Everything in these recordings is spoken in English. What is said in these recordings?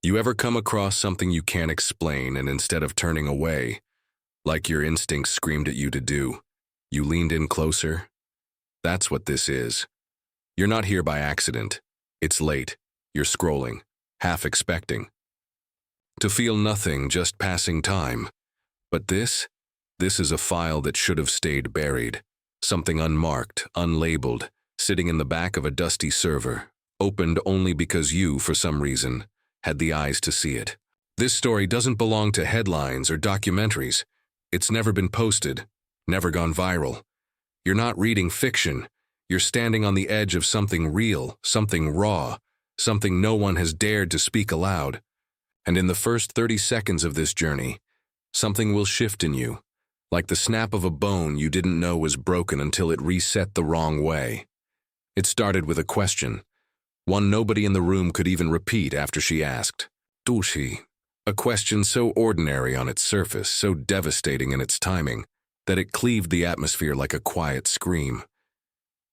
You ever come across something you can't explain and instead of turning away, like your instincts screamed at you to do, you leaned in closer? That's what this is. You're not here by accident. It's late. You're scrolling, half expecting to feel nothing, just passing time. But this is a file that should have stayed buried. Something unmarked, unlabeled, sitting in the back of a dusty server, opened only because you, for some reason, had the eyes to see it. This story doesn't belong to headlines or documentaries. It's never been posted, never gone viral. You're not reading fiction. You're standing on the edge of something real, something raw, something no one has dared to speak aloud. And in the first 30 seconds of this journey, something will shift in you, like the snap of a bone you didn't know was broken until it reset the wrong way. It started with a question, one nobody in the room could even repeat after she asked, "Dushi?" A question so ordinary on its surface, so devastating in its timing, that it cleaved the atmosphere like a quiet scream.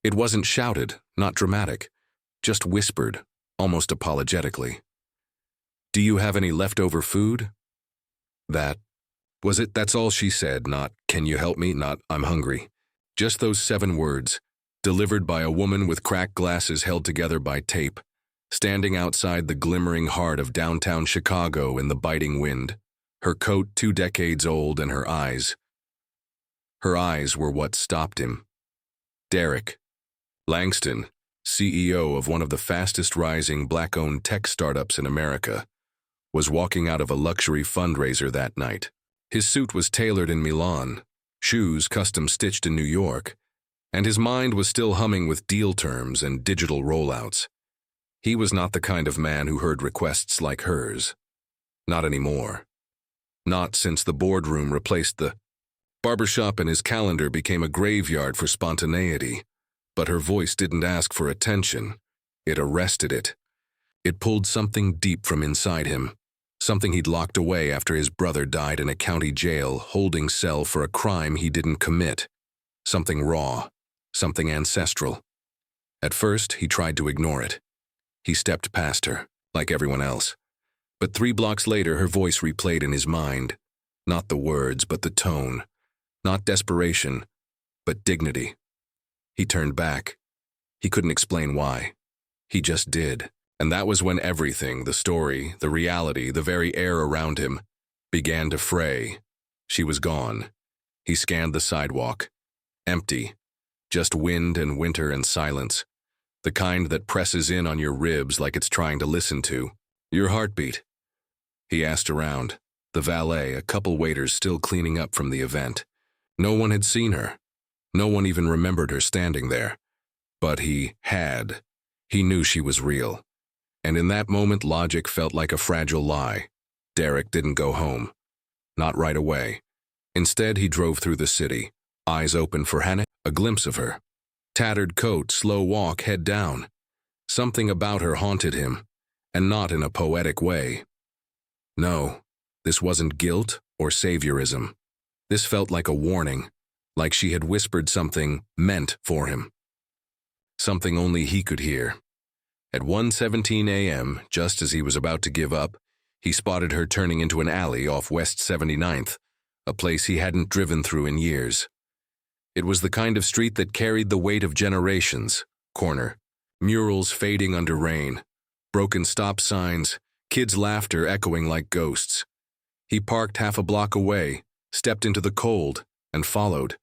It wasn't shouted, not dramatic, just whispered, almost apologetically. "Do you have any leftover food?" That was it. That's all she said, not, "Can you help me?" Not, "I'm hungry." Just those 7 words, delivered by a woman with cracked glasses held together by tape, standing outside the glimmering heart of downtown Chicago in the biting wind, her coat 2 decades old and her eyes. Her eyes were what stopped him. Derek Langston, CEO of one of the fastest rising black-owned tech startups in America, was walking out of a luxury fundraiser that night. His suit was tailored in Milan, shoes custom-stitched in New York, and his mind was still humming with deal terms and digital rollouts. He was not the kind of man who heard requests like hers. Not anymore. Not since the boardroom replaced the barbershop and his calendar became a graveyard for spontaneity. But her voice didn't ask for attention. It arrested it. It pulled something deep from inside him, something he'd locked away after his brother died in a county jail holding cell for a crime he didn't commit. Something raw, something ancestral. At first, he tried to ignore it. He stepped past her, like everyone else. But 3 blocks later, her voice replayed in his mind. Not the words, but the tone. Not desperation, but dignity. He turned back. He couldn't explain why. He just did. And that was when everything, the story, the reality, the very air around him, began to fray. She was gone. He scanned the sidewalk. Empty. Just wind and winter and silence. The kind that presses in on your ribs like it's trying to listen to your heartbeat. He asked around. The valet, a couple waiters still cleaning up from the event. No one had seen her. No one even remembered her standing there. But he had. He knew she was real. And in that moment, logic felt like a fragile lie. Derek didn't go home. Not right away. Instead, he drove through the city, eyes open for Hannah, a glimpse of her. Tattered coat, slow walk, head down. Something about her haunted him, and not in a poetic way. No, this wasn't guilt or saviorism. This felt like a warning, like she had whispered something meant for him. Something only he could hear. At 1:17 a.m., just as he was about to give up, he spotted her turning into an alley off West 79th, a place he hadn't driven through in years. It was the kind of street that carried the weight of generations. Corner, murals fading under rain, broken stop signs, kids' laughter echoing like ghosts. He parked half a block away, stepped into the cold, and followed.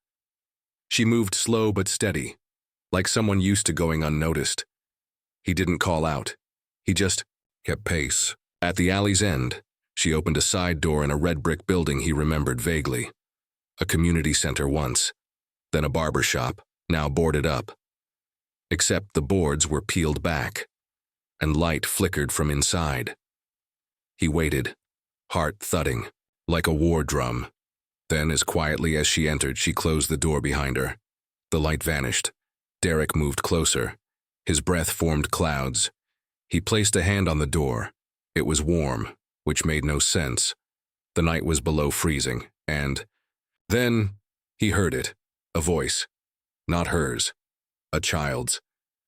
She moved slow but steady, like someone used to going unnoticed. He didn't call out. He just kept pace. At the alley's end, she opened a side door in a red brick building he remembered vaguely. A community center once, then a barber shop, now boarded up. Except the boards were peeled back, and light flickered from inside. He waited, heart thudding, like a war drum. Then, as quietly as she entered, she closed the door behind her. The light vanished. Derek moved closer. His breath formed clouds. He placed a hand on the door. It was warm, which made no sense. The night was below freezing, and then he heard it, a voice. Not hers, a child's,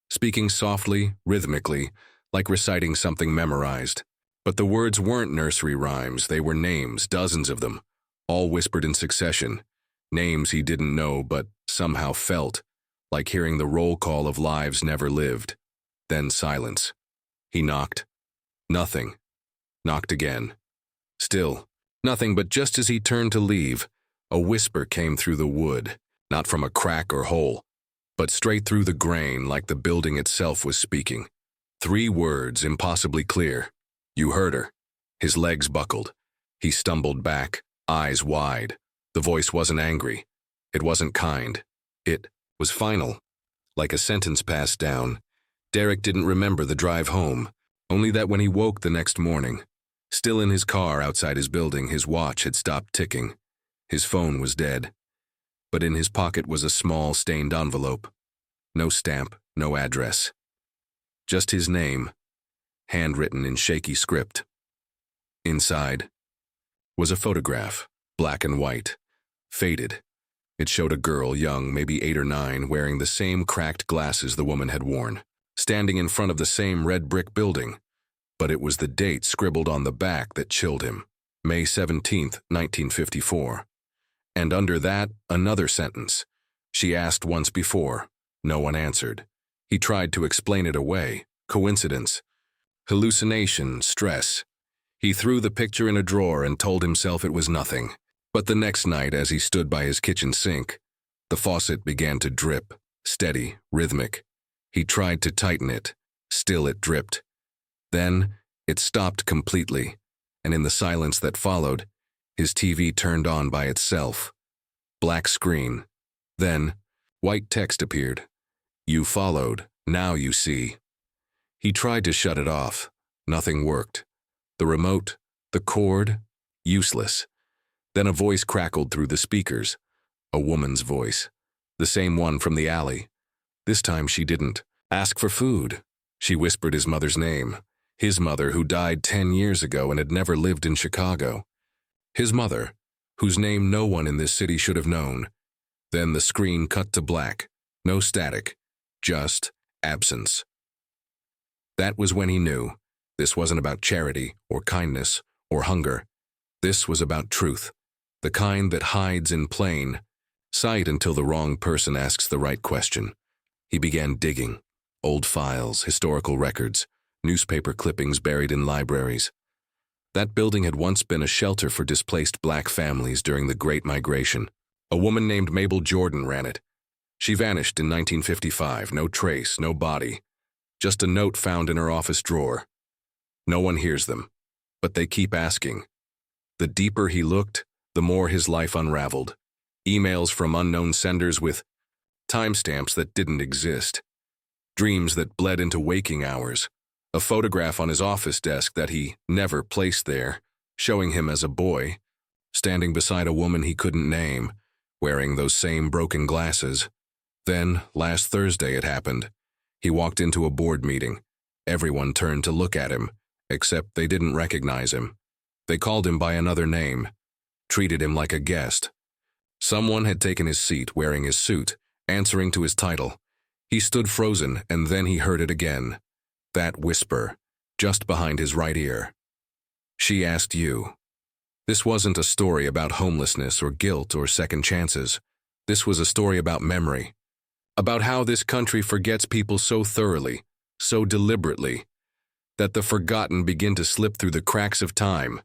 speaking softly, rhythmically, like reciting something memorized. But the words weren't nursery rhymes, they were names, dozens of them, all whispered in succession. Names he didn't know but somehow felt, like hearing the roll call of lives never lived. Then silence. He knocked. Nothing. Knocked again. Still, nothing, but just as he turned to leave, a whisper came through the wood, not from a crack or hole, but straight through the grain like the building itself was speaking. 3 words, impossibly clear. You heard her. His legs buckled. He stumbled back, eyes wide. The voice wasn't angry. It wasn't kind. It was final. Like a sentence passed down. Derek didn't remember the drive home, only that when he woke the next morning, still in his car outside his building, his watch had stopped ticking. His phone was dead. But in his pocket was a small, stained envelope. No stamp, no address. Just his name, handwritten in shaky script. Inside was a photograph, black and white, faded. It showed a girl, young, maybe 8 or 9, wearing the same cracked glasses the woman had worn, standing in front of the same red brick building. But it was the date scribbled on the back that chilled him. May 17th, 1954. And under that, another sentence. She asked once before. No one answered. He tried to explain it away. Coincidence. Hallucination, stress. He threw the picture in a drawer and told himself it was nothing. But the next night, as he stood by his kitchen sink, the faucet began to drip, steady, rhythmic. He tried to tighten it. Still it dripped. Then, it stopped completely, and in the silence that followed, his TV turned on by itself. Black screen. Then, white text appeared. You followed, now you see. He tried to shut it off. Nothing worked. The remote, the cord, useless. Then a voice crackled through the speakers. A woman's voice. The same one from the alley. This time she didn't ask for food. She whispered his mother's name. His mother, who died 10 years ago and had never lived in Chicago. His mother, whose name no one in this city should have known. Then the screen cut to black. No static. Just absence. That was when he knew. This wasn't about charity, or kindness, or hunger. This was about truth. The kind that hides in plain sight until the wrong person asks the right question. He began digging. Old files, historical records, newspaper clippings buried in libraries. That building had once been a shelter for displaced black families during the Great Migration. A woman named Mabel Jordan ran it. She vanished in 1955, no trace, no body. Just a note found in her office drawer. No one hears them, but they keep asking. The deeper he looked, the more his life unraveled. Emails from unknown senders with timestamps that didn't exist. Dreams that bled into waking hours. A photograph on his office desk that he never placed there, showing him as a boy, standing beside a woman he couldn't name, wearing those same broken glasses. Then, last Thursday it happened. He walked into a board meeting. Everyone turned to look at him, except they didn't recognize him. They called him by another name, treated him like a guest. Someone had taken his seat wearing his suit, answering to his title. He stood frozen, and then he heard it again. That whisper, just behind his right ear. She asked you. This wasn't a story about homelessness or guilt or second chances. This was a story about memory. About how this country forgets people so thoroughly, so deliberately, that the forgotten begin to slip through the cracks of time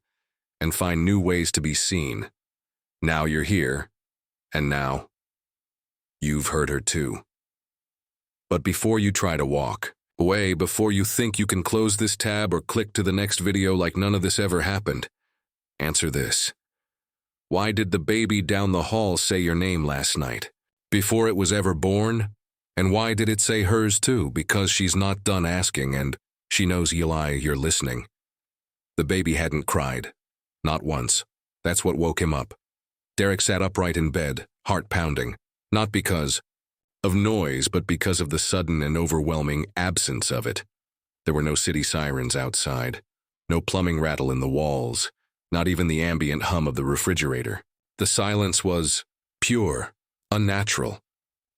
and find new ways to be seen. Now you're here, and now you've heard her too. But before you try to walk away, before you think you can close this tab or click to the next video like none of this ever happened, answer this. Why did the baby down the hall say your name last night? Before it was ever born? And why did it say hers too? Because she's not done asking and she knows Eli, you're listening. The baby hadn't cried. Not once. That's what woke him up. Derek sat upright in bed, heart pounding. Not because of noise, but because of the sudden and overwhelming absence of it. There were no city sirens outside. No plumbing rattle in the walls. Not even the ambient hum of the refrigerator. The silence was pure. Unnatural.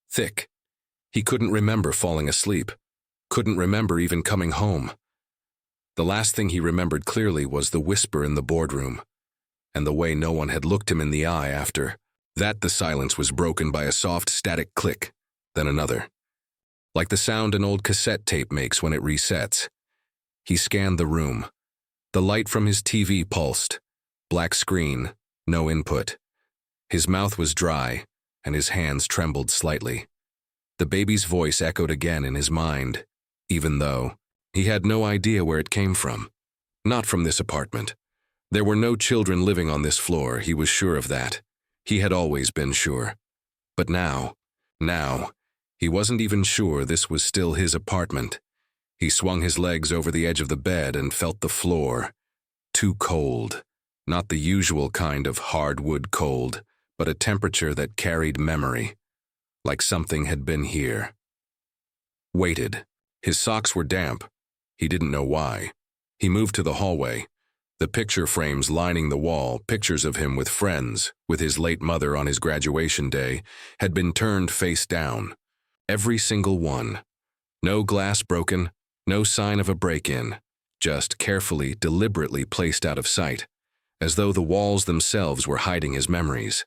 Thick. He couldn't remember falling asleep. Couldn't remember even coming home. The last thing he remembered clearly was the whisper in the boardroom, and the way no one had looked him in the eye after. That the silence was broken by a soft static click, then another, like the sound an old cassette tape makes when it resets. He scanned the room. The light from his TV pulsed. Black screen, no input. His mouth was dry, and his hands trembled slightly. The baby's voice echoed again in his mind, even though he had no idea where it came from. Not from this apartment. There were no children living on this floor, he was sure of that. He had always been sure. But now, he wasn't even sure this was still his apartment. He swung his legs over the edge of the bed and felt the floor. Too cold. Not the usual kind of hardwood cold, but a temperature that carried memory. Like something had been here. Waited. His socks were damp. He didn't know why. He moved to the hallway. The picture frames lining the wall, pictures of him with friends, with his late mother on his graduation day, had been turned face down. Every single one. No glass broken, no sign of a break-in, just carefully, deliberately placed out of sight, as though the walls themselves were hiding his memories.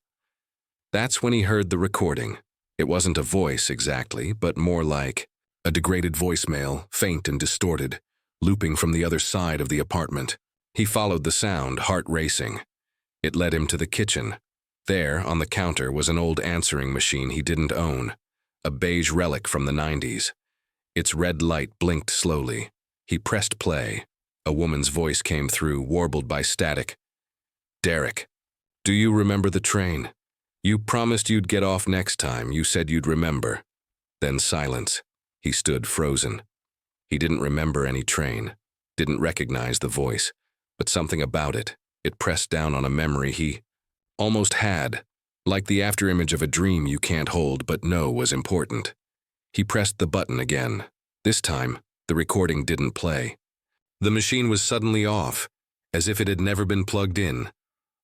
That's when he heard the recording. It wasn't a voice exactly, but more like a degraded voicemail, faint and distorted, looping from the other side of the apartment. He followed the sound, heart racing. It led him to the kitchen. There, on the counter, was an old answering machine he didn't own, a beige relic from the 90s. Its red light blinked slowly. He pressed play. A woman's voice came through, warbled by static. "Derek, do you remember the train? You promised you'd get off next time. You said you'd remember." Then silence. He stood frozen. He didn't remember any train, didn't recognize the voice, but something about it. It pressed down on a memory he almost had, like the afterimage of a dream you can't hold but know was important. He pressed the button again. This time, the recording didn't play. The machine was suddenly off, as if it had never been plugged in.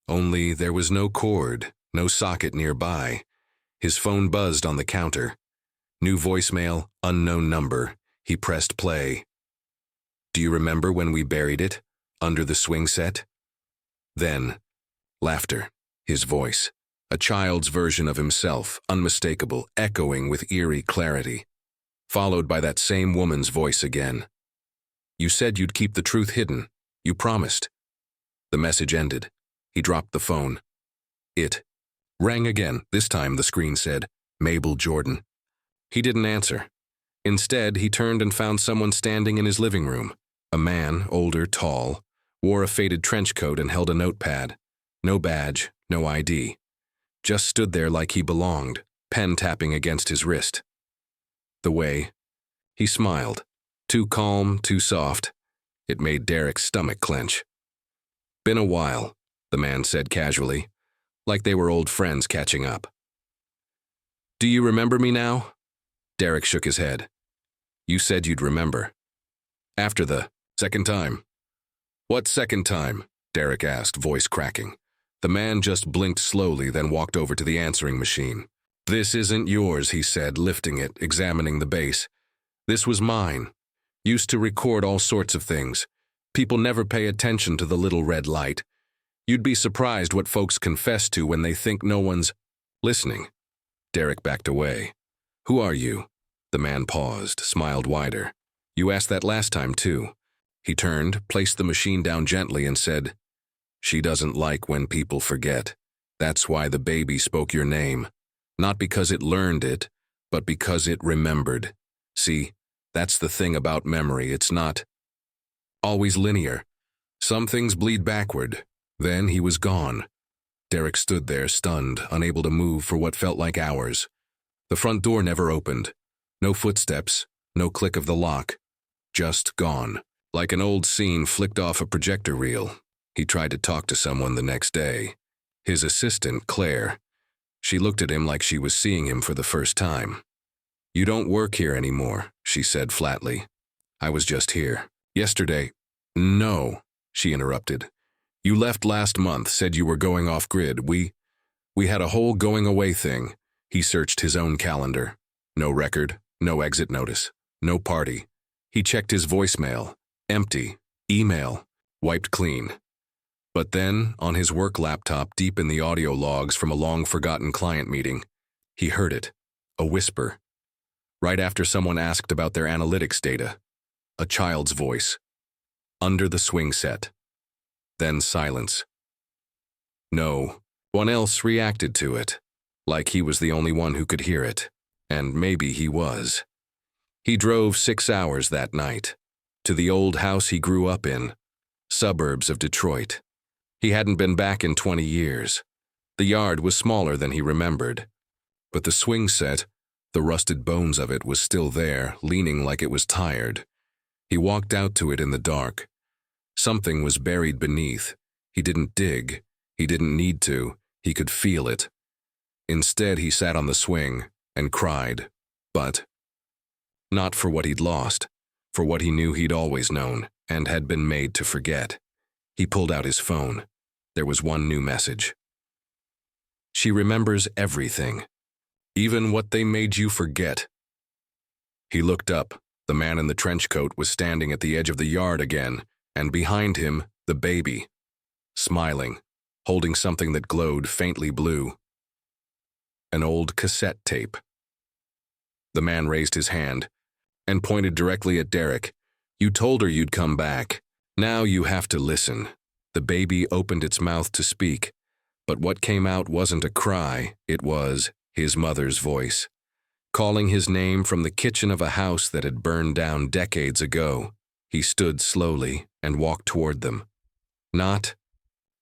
Only there was no cord, no socket nearby. His phone buzzed on the counter. New voicemail, unknown number. He pressed play. "Do you remember when we buried it? Under the swing set?" Then, laughter. His voice. A child's version of himself, unmistakable, echoing with eerie clarity. Followed by that same woman's voice again. "You said you'd keep the truth hidden. You promised." The message ended. He dropped the phone. It rang again. This time the screen said, "Mabel Jordan." He didn't answer. Instead, he turned and found someone standing in his living room. A man, older, tall, wore a faded trench coat and held a notepad. No badge, no ID. Just stood there like he belonged, pen tapping against his wrist. The way he smiled, too calm, too soft, it made Derek's stomach clench. "Been a while," the man said casually, like they were old friends catching up. "Do you remember me now?" Derek shook his head. "You said you'd remember. After the second time." "What second time?" Derek asked, voice cracking. The man just blinked slowly, then walked over to the answering machine. "This isn't yours," he said, lifting it, examining the base. "This was mine. Used to record all sorts of things. People never pay attention to the little red light. You'd be surprised what folks confess to when they think no one's listening." Derek backed away. "Who are you?" The man paused, smiled wider. "You asked that last time, too." He turned, placed the machine down gently, and said, "She doesn't like when people forget. That's why the baby spoke your name. Not because it learned it, but because it remembered. See, that's the thing about memory. It's not always linear. Some things bleed backward." Then he was gone. Derek stood there, stunned, unable to move for what felt like hours. The front door never opened. No footsteps, no click of the lock. Just gone. Like an old scene flicked off a projector reel. He tried to talk to someone the next day. His assistant, Claire. She looked at him like she was seeing him for the first time. "You don't work here anymore," she said flatly. "I was just here. Yesterday." "No," she interrupted. "You left last month, said you were going off-grid. We had a whole going-away thing." He searched his own calendar. No record, no exit notice, no party. He checked his voicemail. Empty. Email. Wiped clean. But then, on his work laptop deep in the audio logs from a long-forgotten client meeting, he heard it. A whisper. Right after someone asked about their analytics data. A child's voice. Under the swing set. Then silence. No one else reacted to it, like he was the only one who could hear it, and maybe he was. He drove 6 hours that night, to the old house he grew up in, suburbs of Detroit. He hadn't been back in 20 years. The yard was smaller than he remembered, but the swing set, the rusted bones of it, was still there, leaning like it was tired. He walked out to it in the dark. Something was buried beneath. He didn't dig. He didn't need to. He could feel it. Instead, he sat on the swing and cried, but not for what he'd lost, for what he knew he'd always known and had been made to forget. He pulled out his phone. There was one new message. She remembers everything, even what they made you forget. He looked up. The man in the trench coat was standing at the edge of the yard again, and behind him, the baby, smiling, holding something that glowed faintly blue. An old cassette tape. The man raised his hand and pointed directly at Derek. You told her you'd come back. Now you have to listen. The baby opened its mouth to speak, but what came out wasn't a cry, it was his mother's voice, calling his name from the kitchen of a house that had burned down decades ago. He stood slowly and walked toward them. Not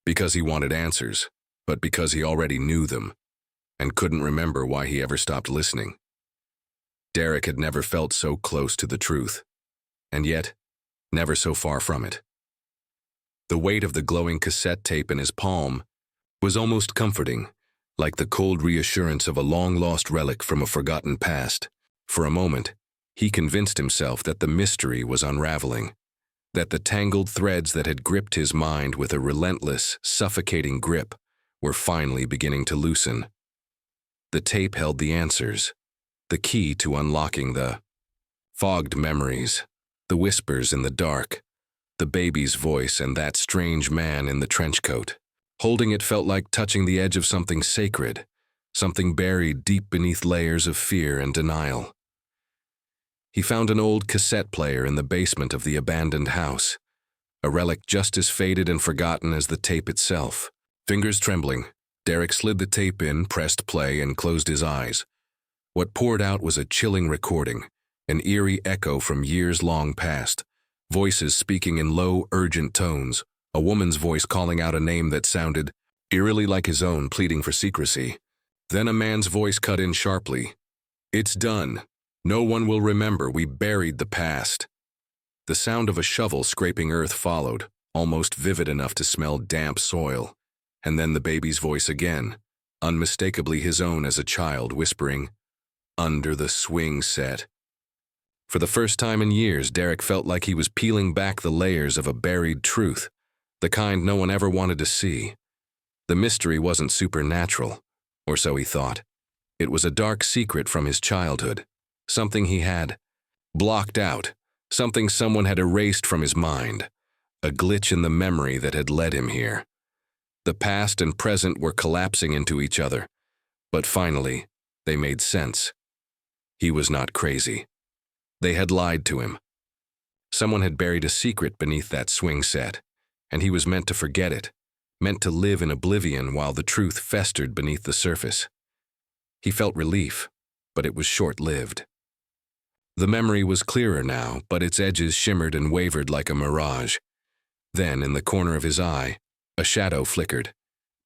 because he wanted answers, but because he already knew them and couldn't remember why he ever stopped listening. Derek had never felt so close to the truth, and yet never so far from it. The weight of the glowing cassette tape in his palm was almost comforting, like the cold reassurance of a long-lost relic from a forgotten past. For a moment, he convinced himself that the mystery was unraveling, that the tangled threads that had gripped his mind with a relentless, suffocating grip were finally beginning to loosen. The tape held the answers, the key to unlocking the fogged memories, the whispers in the dark, the baby's voice, and that strange man in the trench coat. Holding it felt like touching the edge of something sacred, something buried deep beneath layers of fear and denial. He found an old cassette player in the basement of the abandoned house, a relic just as faded and forgotten as the tape itself. Fingers trembling, Derek slid the tape in, pressed play, and closed his eyes. What poured out was a chilling recording, an eerie echo from years long past, voices speaking in low, urgent tones, a woman's voice calling out a name that sounded eerily like his own, pleading for secrecy. Then a man's voice cut in sharply. It's done. No one will remember. We buried the past. The sound of a shovel scraping earth followed, almost vivid enough to smell damp soil. And then the baby's voice again, unmistakably his own as a child, whispering, "Under the swing set." For the first time in years, Derek felt like he was peeling back the layers of a buried truth, the kind no one ever wanted to see. The mystery wasn't supernatural, or so he thought. It was a dark secret from his childhood, something he had blocked out, something someone had erased from his mind, a glitch in the memory that had led him here. The past and present were collapsing into each other, but finally, they made sense. He was not crazy. They had lied to him. Someone had buried a secret beneath that swing set, and he was meant to forget it, meant to live in oblivion while the truth festered beneath the surface. He felt relief, but it was short-lived. The memory was clearer now, but its edges shimmered and wavered like a mirage. Then, in the corner of his eye, a shadow flickered.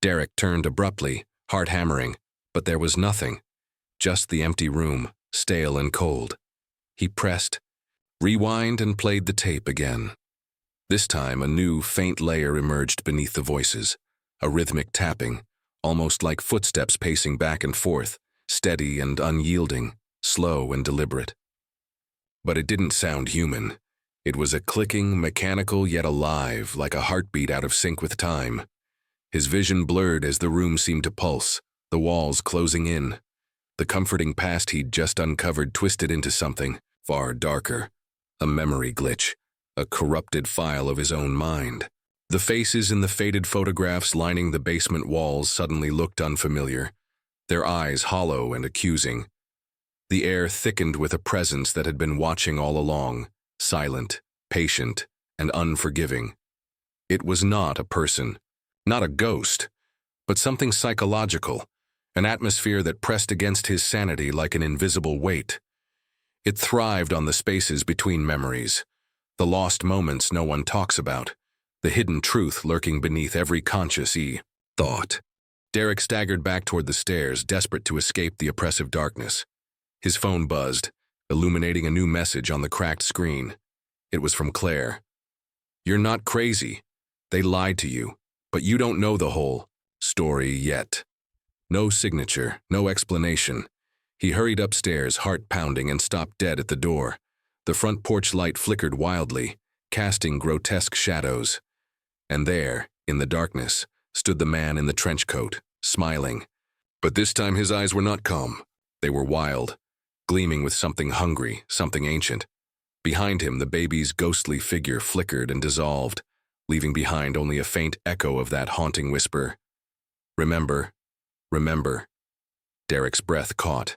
Derek turned abruptly, heart hammering, but there was nothing, just the empty room, stale and cold. He pressed rewind and played the tape again. This time, a new, faint layer emerged beneath the voices, a rhythmic tapping, almost like footsteps pacing back and forth, steady and unyielding, slow and deliberate. But it didn't sound human. It was a clicking, mechanical yet alive, like a heartbeat out of sync with time. His vision blurred as the room seemed to pulse, the walls closing in. The comforting past he'd just uncovered twisted into something far darker, a memory glitch, a corrupted file of his own mind. The faces in the faded photographs lining the basement walls suddenly looked unfamiliar, their eyes hollow and accusing. The air thickened with a presence that had been watching all along, silent, patient, and unforgiving. It was not a person, not a ghost, but something psychological, an atmosphere that pressed against his sanity like an invisible weight. It thrived on the spaces between memories, the lost moments no one talks about, the hidden truth lurking beneath every conscious thought. Derek staggered back toward the stairs, desperate to escape the oppressive darkness. His phone buzzed, illuminating a new message on the cracked screen. It was from Claire. "You're not crazy. They lied to you, but you don't know the whole story yet." No signature, no explanation. He hurried upstairs, heart pounding, and stopped dead at the door. The front porch light flickered wildly, casting grotesque shadows. And there, in the darkness, stood the man in the trench coat, smiling. But this time his eyes were not calm. They were wild, gleaming with something hungry, something ancient. Behind him, the baby's ghostly figure flickered and dissolved, leaving behind only a faint echo of that haunting whisper. "Remember, remember." Derek's breath caught.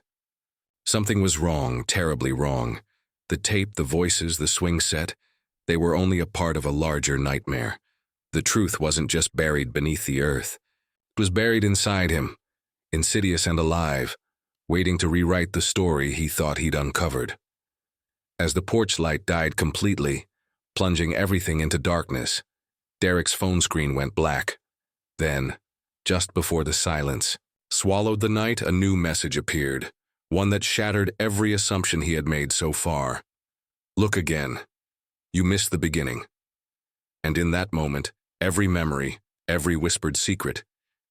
Something was wrong, terribly wrong. The tape, the voices, the swing set, they were only a part of a larger nightmare. The truth wasn't just buried beneath the earth. It was buried inside him, insidious and alive, waiting to rewrite the story he thought he'd uncovered. As the porch light died completely, plunging everything into darkness, Derek's phone screen went black. Then, just before the silence swallowed the night, a new message appeared, one that shattered every assumption he had made so far. "Look again. You missed the beginning." And in that moment, every memory, every whispered secret,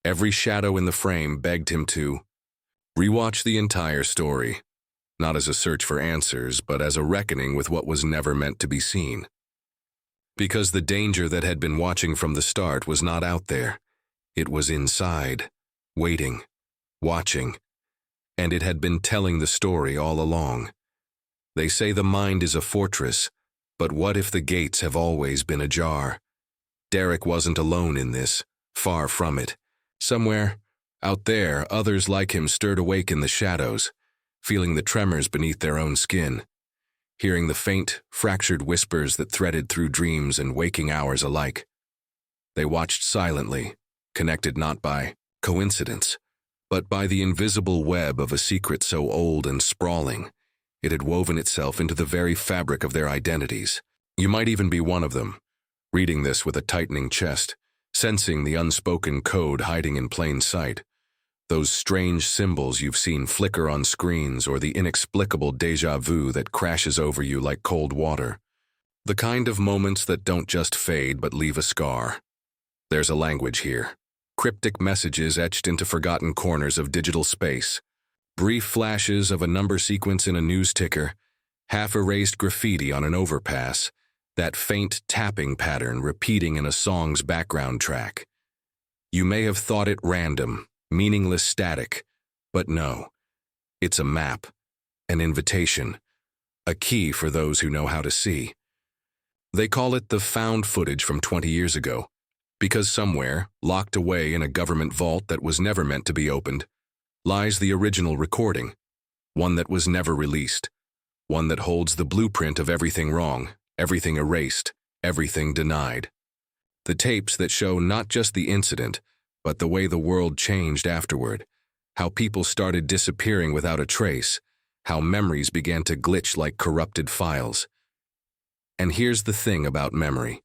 every shadow in the frame begged him to rewatch the entire story, not as a search for answers, but as a reckoning with what was never meant to be seen. Because the danger that had been watching from the start was not out there. It was inside, waiting, watching, and it had been telling the story all along. They say the mind is a fortress, but what if the gates have always been ajar? Derek wasn't alone in this, far from it. Somewhere, out there, others like him stirred awake in the shadows, feeling the tremors beneath their own skin, hearing the faint, fractured whispers that threaded through dreams and waking hours alike. They watched silently, connected not by coincidence, but by the invisible web of a secret so old and sprawling, it had woven itself into the very fabric of their identities. You might even be one of them, reading this with a tightening chest, sensing the unspoken code hiding in plain sight. Those strange symbols you've seen flicker on screens, or the inexplicable déjà vu that crashes over you like cold water. The kind of moments that don't just fade but leave a scar. There's a language here. Cryptic messages etched into forgotten corners of digital space. Brief flashes of a number sequence in a news ticker, half-erased graffiti on an overpass, that faint tapping pattern repeating in a song's background track. You may have thought it random, meaningless static, but no. It's a map, an invitation, a key for those who know how to see. They call it the found footage from 20 years ago, because somewhere, locked away in a government vault that was never meant to be opened, lies the original recording, one that was never released, one that holds the blueprint of everything wrong, everything erased, everything denied. The tapes that show not just the incident, but the way the world changed afterward, how people started disappearing without a trace, how memories began to glitch like corrupted files. And here's the thing about memory.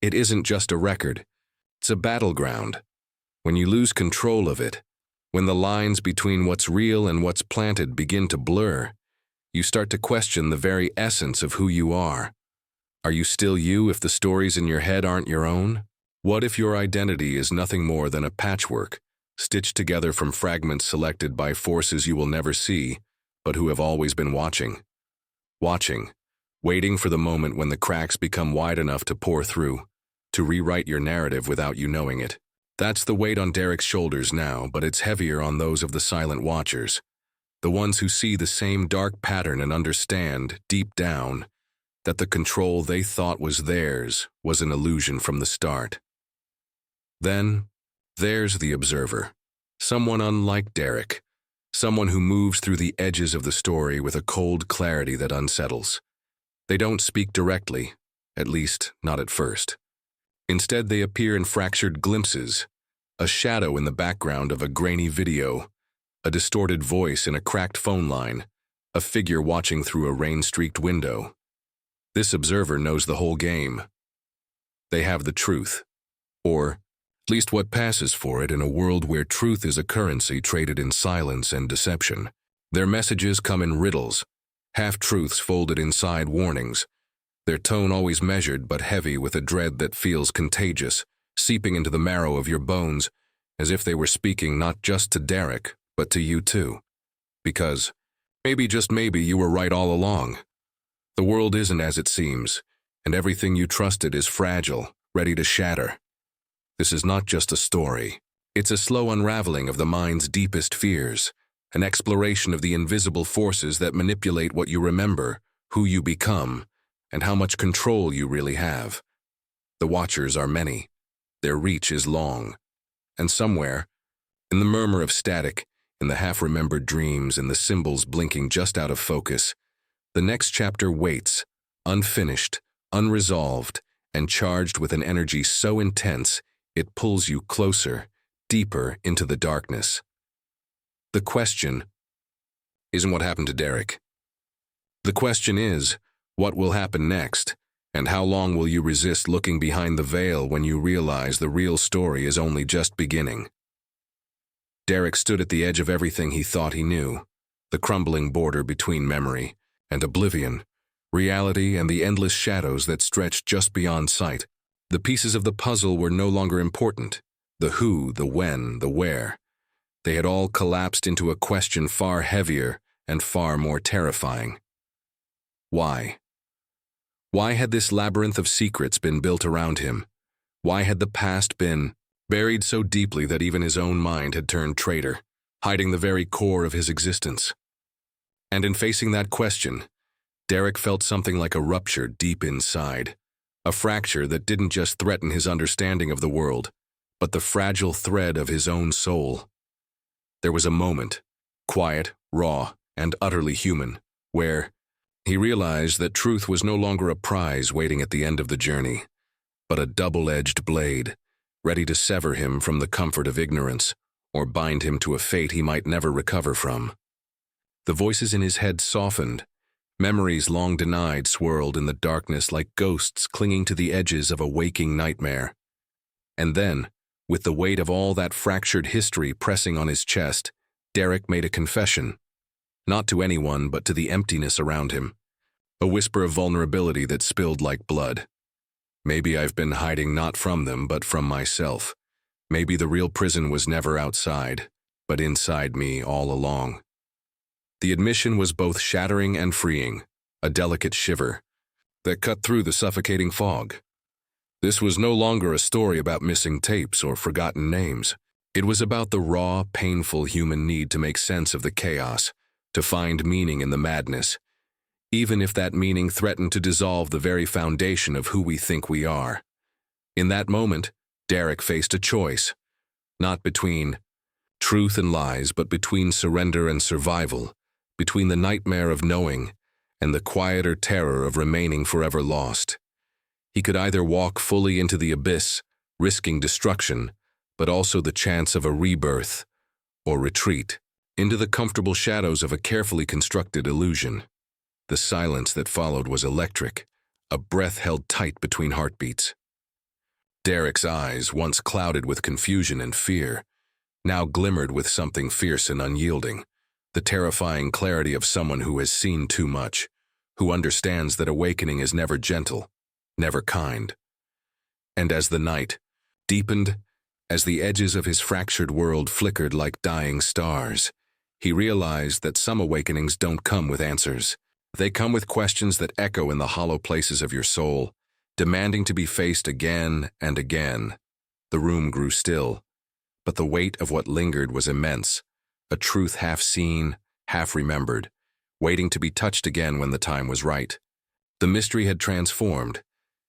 It isn't just a record. It's a battleground. When you lose control of it, when the lines between what's real and what's planted begin to blur, you start to question the very essence of who you are. Are you still you if the stories in your head aren't your own? What if your identity is nothing more than a patchwork, stitched together from fragments selected by forces you will never see, but who have always been watching? Watching, waiting for the moment when the cracks become wide enough to pour through, to rewrite your narrative without you knowing it. That's the weight on Derek's shoulders now, but it's heavier on those of the silent watchers, the ones who see the same dark pattern and understand, deep down, that the control they thought was theirs was an illusion from the start. Then, there's the observer, someone unlike Derek, someone who moves through the edges of the story with a cold clarity that unsettles. They don't speak directly, at least not at first. Instead, they appear in fractured glimpses, a shadow in the background of a grainy video, a distorted voice in a cracked phone line, a figure watching through a rain-streaked window. This observer knows the whole game. They have the truth, or at least what passes for it in a world where truth is a currency traded in silence and deception. Their messages come in riddles, half-truths folded inside warnings, their tone always measured but heavy with a dread that feels contagious, seeping into the marrow of your bones, as if they were speaking not just to Derek, but to you too. Because, maybe just maybe, you were right all along. The world isn't as it seems, and everything you trusted is fragile, ready to shatter. This is not just a story. It's a slow unraveling of the mind's deepest fears, an exploration of the invisible forces that manipulate what you remember, who you become, and how much control you really have. The watchers are many. Their reach is long. And somewhere, in the murmur of static, in the half-remembered dreams and the symbols blinking just out of focus, the next chapter waits, unfinished, unresolved, and charged with an energy so intense it pulls you closer, deeper into the darkness. The question isn't what happened to Derek. The question is, what will happen next, and how long will you resist looking behind the veil when you realize the real story is only just beginning? Derek stood at the edge of everything he thought he knew, the crumbling border between memory and oblivion, reality and the endless shadows that stretched just beyond sight. The pieces of the puzzle were no longer important, the who, the when, the where. They had all collapsed into a question far heavier and far more terrifying. Why? Why had this labyrinth of secrets been built around him? Why had the past been buried so deeply that even his own mind had turned traitor, hiding the very core of his existence? And in facing that question, Derek felt something like a rupture deep inside, a fracture that didn't just threaten his understanding of the world, but the fragile thread of his own soul. There was a moment, quiet, raw, and utterly human, where he realized that truth was no longer a prize waiting at the end of the journey, but a double-edged blade, ready to sever him from the comfort of ignorance or bind him to a fate he might never recover from. The voices in his head softened. Memories long denied swirled in the darkness like ghosts clinging to the edges of a waking nightmare. And then, with the weight of all that fractured history pressing on his chest, Derek made a confession. Not to anyone, but to the emptiness around him. A whisper of vulnerability that spilled like blood. Maybe I've been hiding not from them, but from myself. Maybe the real prison was never outside, but inside me all along. The admission was both shattering and freeing, a delicate shiver that cut through the suffocating fog. This was no longer a story about missing tapes or forgotten names. It was about the raw, painful human need to make sense of the chaos, to find meaning in the madness, even if that meaning threatened to dissolve the very foundation of who we think we are. In that moment, Derek faced a choice, not between truth and lies, but between surrender and survival, between the nightmare of knowing and the quieter terror of remaining forever lost. He could either walk fully into the abyss, risking destruction, but also the chance of a rebirth, or retreat into the comfortable shadows of a carefully constructed illusion. The silence that followed was electric, a breath held tight between heartbeats. Derek's eyes, once clouded with confusion and fear, now glimmered with something fierce and unyielding, the terrifying clarity of someone who has seen too much, who understands that awakening is never gentle, never kind. And as the night deepened, as the edges of his fractured world flickered like dying stars, he realized that some awakenings don't come with answers. They come with questions that echo in the hollow places of your soul, demanding to be faced again and again. The room grew still, but the weight of what lingered was immense, a truth half seen, half remembered, waiting to be touched again when the time was right. The mystery had transformed.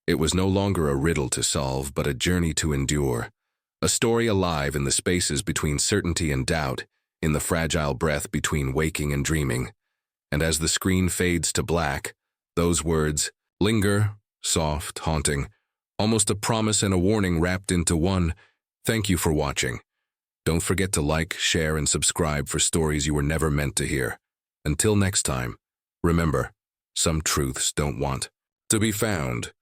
It was no longer a riddle to solve, but a journey to endure. A story alive in the spaces between certainty and doubt, in the fragile breath between waking and dreaming. And as the screen fades to black, those words linger, soft, haunting, almost a promise and a warning wrapped into one. Thank you for watching. Don't forget to like, share, and subscribe for stories you were never meant to hear. Until next time, remember, some truths don't want to be found.